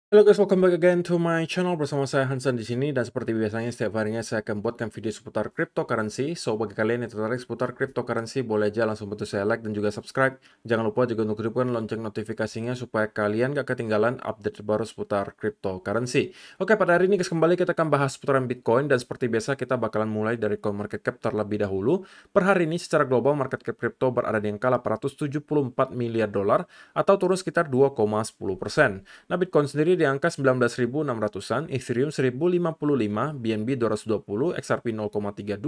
Halo guys, welcome back again to my channel. Bersama saya Hansen di sini, dan seperti biasanya setiap harinya saya akan buatkan video seputar cryptocurrency. So bagi kalian yang tertarik seputar cryptocurrency, boleh aja langsung bantu saya like dan juga subscribe. Jangan lupa juga untuk hidupkan lonceng notifikasinya supaya kalian gak ketinggalan update terbaru seputar cryptocurrency. Oke, pada hari ini guys, kembali kita akan bahas seputaran Bitcoin, dan seperti biasa kita bakalan mulai dari CoinMarketCap terlebih dahulu. Per hari ini secara global market cap crypto berada di angka 874 miliar dolar atau turun sekitar 2,10%. Nah, Bitcoin sendiri di angka 19.600-an, Ethereum 1055, BNB 220, XRP 0,32,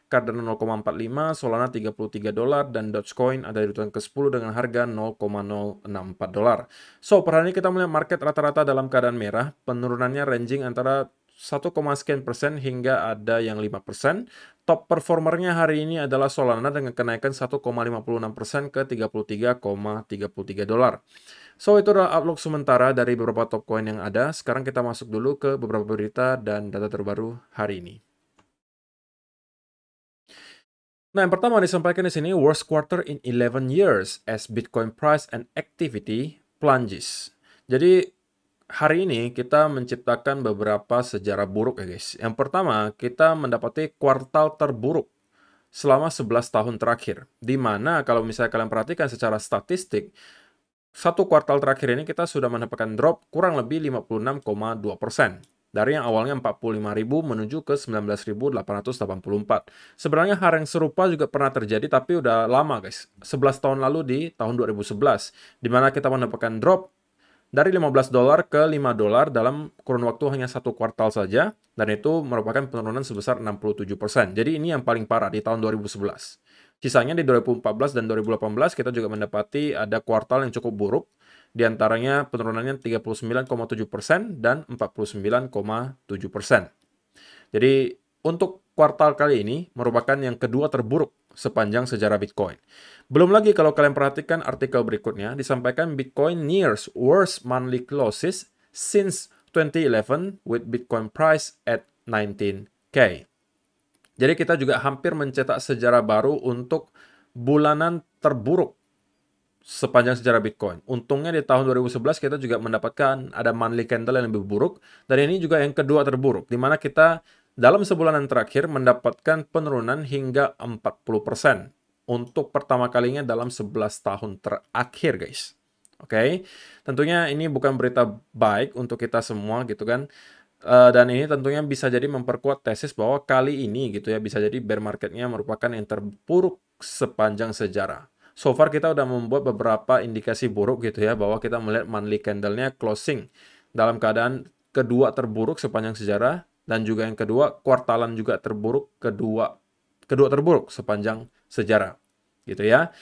Cardano 0,45, Solana 33 dolar, dan Dogecoin ada di urutan ke-10 dengan harga 0,064 dolar. So, per hari ini kita melihat market rata-rata dalam keadaan merah, penurunannya ranging antara 1, sekian persen hingga ada yang 5%. Top performernya hari ini adalah Solana dengan kenaikan 1,56% ke 33,33 dolar. So, itu adalah outlook sementara dari beberapa top coin yang ada. Sekarang kita masuk dulu ke beberapa berita dan data terbaru hari ini. Nah, yang pertama disampaikan di sini, worst quarter in 11 years as Bitcoin price and activity plunges. Jadi, hari ini kita menciptakan beberapa sejarah buruk ya guys. Yang pertama, kita mendapati kuartal terburuk selama 11 tahun terakhir. Di mana kalau misalnya kalian perhatikan secara statistik, satu kuartal terakhir ini kita sudah mendapatkan drop kurang lebih 56,2%. Dari yang awalnya 45.000 menuju ke 19.884. Sebenarnya hal yang serupa juga pernah terjadi, tapi udah lama guys. 11 tahun lalu di tahun 2011. Di mana kita mendapatkan drop dari 15 dolar ke 5 dolar dalam kurun waktu hanya satu kuartal saja. Dan itu merupakan penurunan sebesar 67%. Jadi ini yang paling parah di tahun 2011. Sisanya di 2014 dan 2018 kita juga mendapati ada kuartal yang cukup buruk, di antaranya penurunannya 39,7% dan 49,7%. Jadi untuk kuartal kali ini merupakan yang kedua terburuk sepanjang sejarah Bitcoin. Belum lagi kalau kalian perhatikan artikel berikutnya, disampaikan Bitcoin nears worst monthly closes since 2011 with Bitcoin price at 19K. Jadi kita juga hampir mencetak sejarah baru untuk bulanan terburuk sepanjang sejarah Bitcoin. Untungnya di tahun 2011 kita juga mendapatkan ada monthly candle yang lebih buruk, dan ini juga yang kedua terburuk, di mana kita dalam sebulanan terakhir mendapatkan penurunan hingga 40% untuk pertama kalinya dalam 11 tahun terakhir, guys. Oke, tentunya ini bukan berita baik untuk kita semua gitu kan. Dan ini tentunya bisa jadi memperkuat tesis bahwa kali ini gitu ya, bisa jadi bear marketnya merupakan yang terburuk sepanjang sejarah. So far kita udah membuat beberapa indikasi buruk gitu ya, bahwa kita melihat monthly candle-nya closing dalam keadaan kedua terburuk sepanjang sejarah, dan juga yang kedua kuartalan juga terburuk, kedua terburuk sepanjang sejarah gitu ya.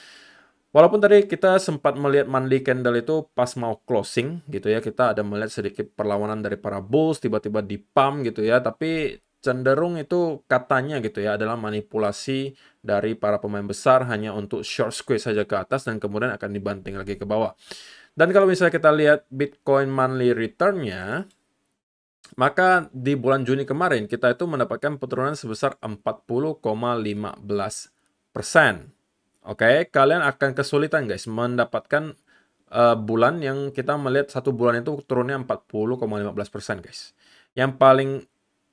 Walaupun tadi kita sempat melihat monthly candle itu pas mau closing gitu ya, kita ada melihat sedikit perlawanan dari para bulls, tiba-tiba di pump gitu ya, tapi cenderung itu katanya gitu ya adalah manipulasi dari para pemain besar hanya untuk short squeeze saja ke atas dan kemudian akan dibanting lagi ke bawah. Dan kalau misalnya kita lihat Bitcoin monthly return-nya, maka di bulan Juni kemarin kita itu mendapatkan penurunan sebesar 40,15%. Oke, kalian akan kesulitan guys mendapatkan bulan yang kita melihat satu bulan itu turunnya 40,15% guys. Yang paling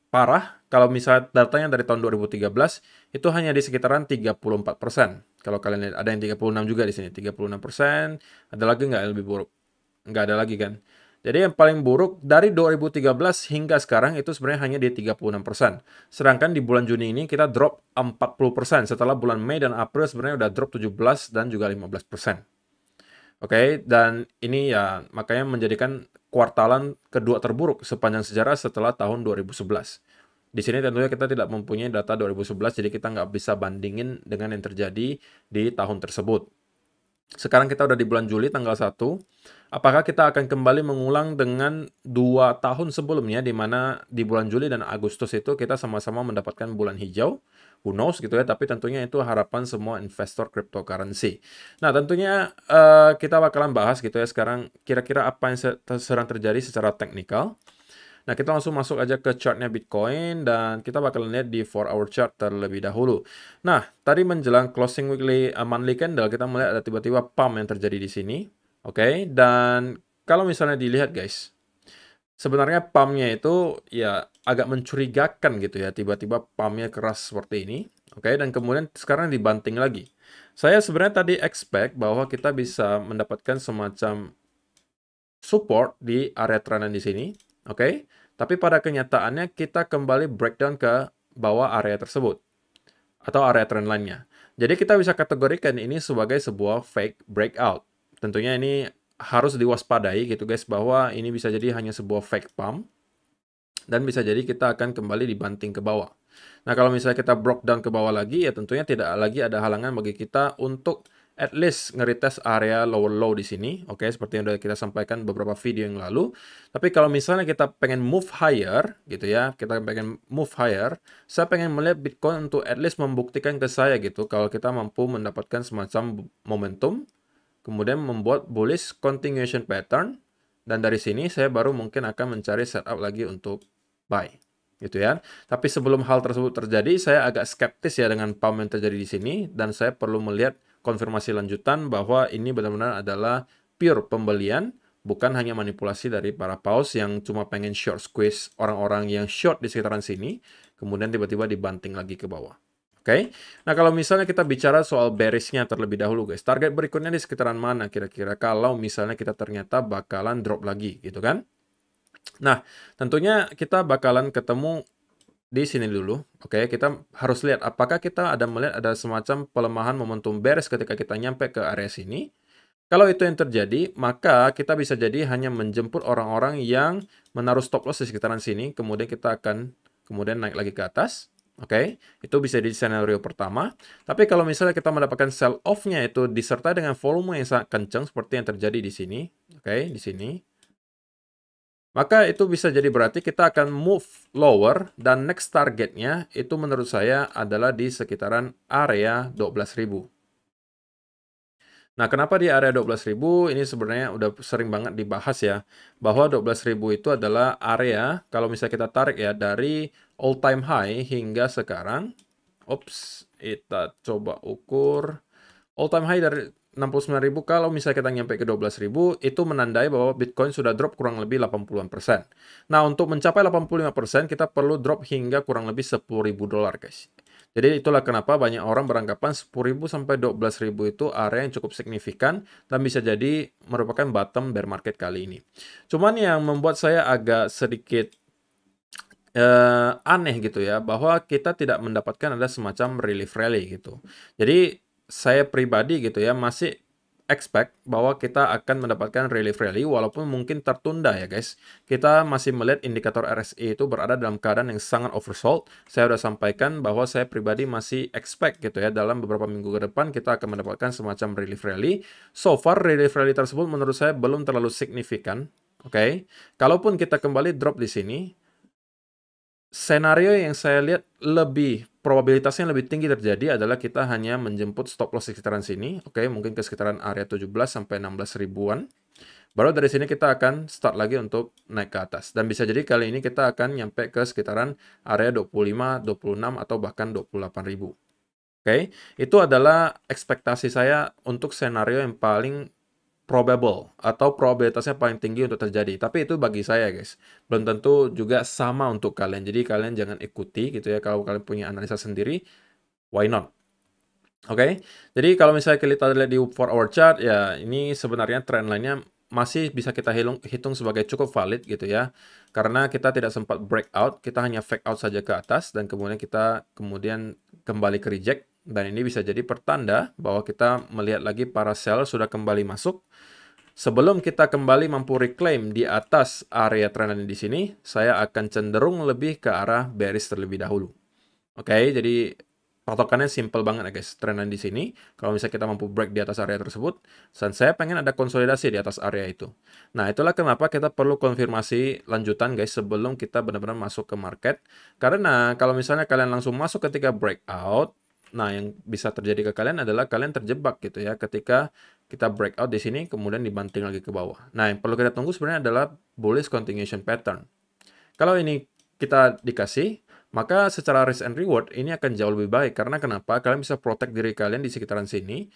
parah kalau misalnya datanya dari tahun 2013 itu hanya di sekitaran 34%. Kalau kalian lihat ada yang 36 juga di sini, 36%. Ada lagi nggak yang lebih buruk? Nggak ada lagi kan? Jadi yang paling buruk dari 2013 hingga sekarang itu sebenarnya hanya di 36%. Sedangkan di bulan Juni ini kita drop 40%. Setelah bulan Mei dan April sebenarnya udah drop 17 dan juga 15%. Oke, dan ini ya makanya menjadikan kuartalan kedua terburuk sepanjang sejarah setelah tahun 2011. Di sini tentunya kita tidak mempunyai data 2011, jadi kita nggak bisa bandingin dengan yang terjadi di tahun tersebut. Sekarang kita udah di bulan Juli tanggal 1. Apakah kita akan kembali mengulang dengan 2 tahun sebelumnya, di mana di bulan Juli dan Agustus itu kita sama-sama mendapatkan bulan hijau? Who knows gitu ya, tapi tentunya itu harapan semua investor cryptocurrency. Nah, tentunya kita bakalan bahas gitu ya sekarang kira-kira apa yang sedang terjadi secara teknikal. Nah, kita langsung masuk aja ke chartnya Bitcoin, dan kita bakal lihat di 4-hour chart terlebih dahulu. Nah, tadi menjelang closing weekly monthly candle, kita melihat ada tiba-tiba pump yang terjadi di sini. Oke, dan kalau misalnya dilihat guys, sebenarnya pumpnya itu ya agak mencurigakan gitu ya, tiba-tiba pumpnya keras seperti ini. Oke, dan kemudian sekarang dibanting lagi. Saya sebenarnya tadi expect bahwa kita bisa mendapatkan semacam support di area trend di sini, oke? Tapi pada kenyataannya kita kembali breakdown ke bawah area tersebut atau area trend lainnya. Jadi kita bisa kategorikan ini sebagai sebuah fake breakout. Tentunya ini harus diwaspadai gitu guys, bahwa ini bisa jadi hanya sebuah fake pump dan bisa jadi kita akan kembali dibanting ke bawah. Nah, kalau misalnya kita broke down ke bawah lagi, ya tentunya tidak lagi ada halangan bagi kita untuk at least ngeretest area lower low di sini. Oke, seperti yang sudah kita sampaikan beberapa video yang lalu. Tapi kalau misalnya kita pengen move higher, gitu ya, kita pengen move higher, saya pengen melihat Bitcoin untuk at least membuktikan ke saya gitu, kalau kita mampu mendapatkan semacam momentum, kemudian membuat bullish continuation pattern, dan dari sini saya baru mungkin akan mencari setup lagi untuk buy, gitu ya. Tapi sebelum hal tersebut terjadi, saya agak skeptis ya dengan pump yang terjadi di sini, dan saya perlu melihat konfirmasi lanjutan bahwa ini benar-benar adalah pure pembelian, bukan hanya manipulasi dari para paus yang cuma pengen short squeeze orang-orang yang short di sekitaran sini, kemudian tiba-tiba dibanting lagi ke bawah. Oke, nah kalau misalnya kita bicara soal bearish-nya terlebih dahulu guys, target berikutnya di sekitaran mana kira-kira kalau misalnya kita ternyata bakalan drop lagi gitu kan? Nah, tentunya kita bakalan ketemu di sini dulu. Oke, kita harus lihat apakah kita melihat ada semacam pelemahan momentum bearish ketika kita nyampe ke area sini. Kalau itu yang terjadi, maka kita bisa jadi hanya menjemput orang-orang yang menaruh stop loss di sekitaran sini, kemudian kita akan kemudian naik lagi ke atas. Oke, itu bisa di skenario pertama. Tapi kalau misalnya kita mendapatkan sell off-nya itu disertai dengan volume yang sangat kencang seperti yang terjadi di sini. Oke, di sini. Maka itu bisa jadi berarti kita akan move lower dan next targetnya itu menurut saya adalah di sekitaran area 12.000. Nah, kenapa di area 12.000? Ini sebenarnya udah sering banget dibahas ya, bahwa 12.000 itu adalah area, kalau misalnya kita tarik ya, dari all time high hingga sekarang. Ops, kita coba ukur. All time high dari 69.000, kalau misalnya kita nyampe ke 12.000, itu menandai bahwa Bitcoin sudah drop kurang lebih 80-an%. Nah, untuk mencapai 85%, kita perlu drop hingga kurang lebih $10.000, guys. Jadi itulah kenapa banyak orang beranggapan 10.000 sampai 12.000 itu area yang cukup signifikan dan bisa jadi merupakan bottom bear market kali ini. Cuman yang membuat saya agak sedikit aneh gitu ya, bahwa kita tidak mendapatkan ada semacam relief rally gitu. Jadi saya pribadi gitu ya, masih expect bahwa kita akan mendapatkan relief rally walaupun mungkin tertunda ya guys. Kita masih melihat indikator RSI itu berada dalam keadaan yang sangat oversold. Saya sudah sampaikan bahwa saya pribadi masih expect gitu ya, dalam beberapa minggu ke depan kita akan mendapatkan semacam relief rally. So far relief rally tersebut menurut saya belum terlalu signifikan. Oke. Kalaupun kita kembali drop di sini, senario yang saya lihat probabilitasnya lebih tinggi terjadi adalah kita hanya menjemput stop loss di sekitaran sini, oke, mungkin ke sekitaran area 17 sampai 16 ribuan. Baru dari sini kita akan start lagi untuk naik ke atas. Dan bisa jadi kali ini kita akan nyampe ke sekitaran area 25, 26, atau bahkan 28 ribu. Oke, itu adalah ekspektasi saya untuk senario yang paling probable atau probabilitasnya paling tinggi untuk terjadi. Tapi itu bagi saya guys. Belum tentu juga sama untuk kalian. Jadi kalian jangan ikuti gitu ya. Kalau kalian punya analisa sendiri, why not? Oke. Jadi kalau misalnya kita lihat di 4 hour chart, ya ini sebenarnya trend lainnya masih bisa kita hitung sebagai cukup valid gitu ya. Karena kita tidak sempat breakout, kita hanya fake out saja ke atas dan kemudian kita kembali ke reject. Dan ini bisa jadi pertanda bahwa kita melihat lagi para sell sudah kembali masuk. Sebelum kita kembali mampu reclaim di atas area trend di sini, saya akan cenderung lebih ke arah bearish terlebih dahulu. Oke, jadi patokannya simple banget ya guys, trend di sini. Kalau misalnya kita mampu break di atas area tersebut, dan saya pengen ada konsolidasi di atas area itu. Nah, itulah kenapa kita perlu konfirmasi lanjutan guys sebelum kita benar-benar masuk ke market. Karena kalau misalnya kalian langsung masuk ketika breakout, nah, yang bisa terjadi ke kalian adalah kalian terjebak gitu ya ketika kita breakout di sini kemudian dibanting lagi ke bawah. Nah, yang perlu kita tunggu sebenarnya adalah bullish continuation pattern. Kalau ini kita dikasih, maka secara risk and reward ini akan jauh lebih baik. Karena kenapa? Kalian bisa protect diri kalian di sekitaran sini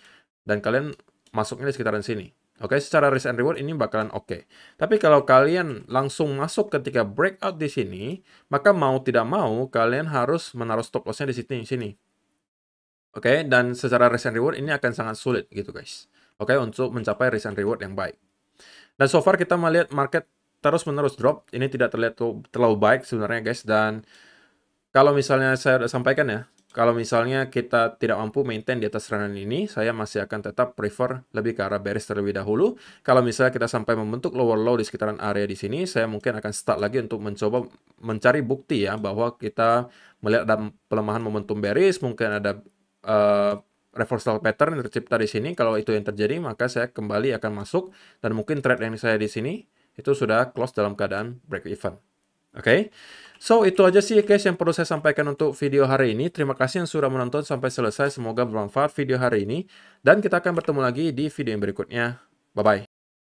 dan kalian masuknya di sekitaran sini. Oke, secara risk and reward ini bakalan oke. Tapi kalau kalian langsung masuk ketika breakout di sini, maka mau tidak mau kalian harus menaruh stop loss-nya di sini. Oke, dan secara risk and reward ini akan sangat sulit gitu guys. Oke, untuk mencapai risk and reward yang baik. Dan so far kita melihat market terus-menerus drop. Ini tidak terlihat terlalu baik sebenarnya guys. Dan kalau misalnya saya sudah sampaikan ya, kalau misalnya kita tidak mampu maintain di atas range ini, saya masih akan tetap prefer lebih ke arah bearish terlebih dahulu. Kalau misalnya kita sampai membentuk lower low di sekitaran area di sini, saya mungkin akan start lagi untuk mencoba mencari bukti ya, bahwa kita melihat ada pelemahan momentum bearish, mungkin ada reversal pattern yang tercipta di sini. Kalau itu yang terjadi, maka saya kembali akan masuk, dan mungkin trade yang saya di sini, itu sudah close dalam keadaan break even. Oke, so itu aja sih guys yang perlu saya sampaikan untuk video hari ini. Terima kasih yang sudah menonton sampai selesai. Semoga bermanfaat video hari ini. Dan kita akan bertemu lagi di video yang berikutnya. Bye-bye.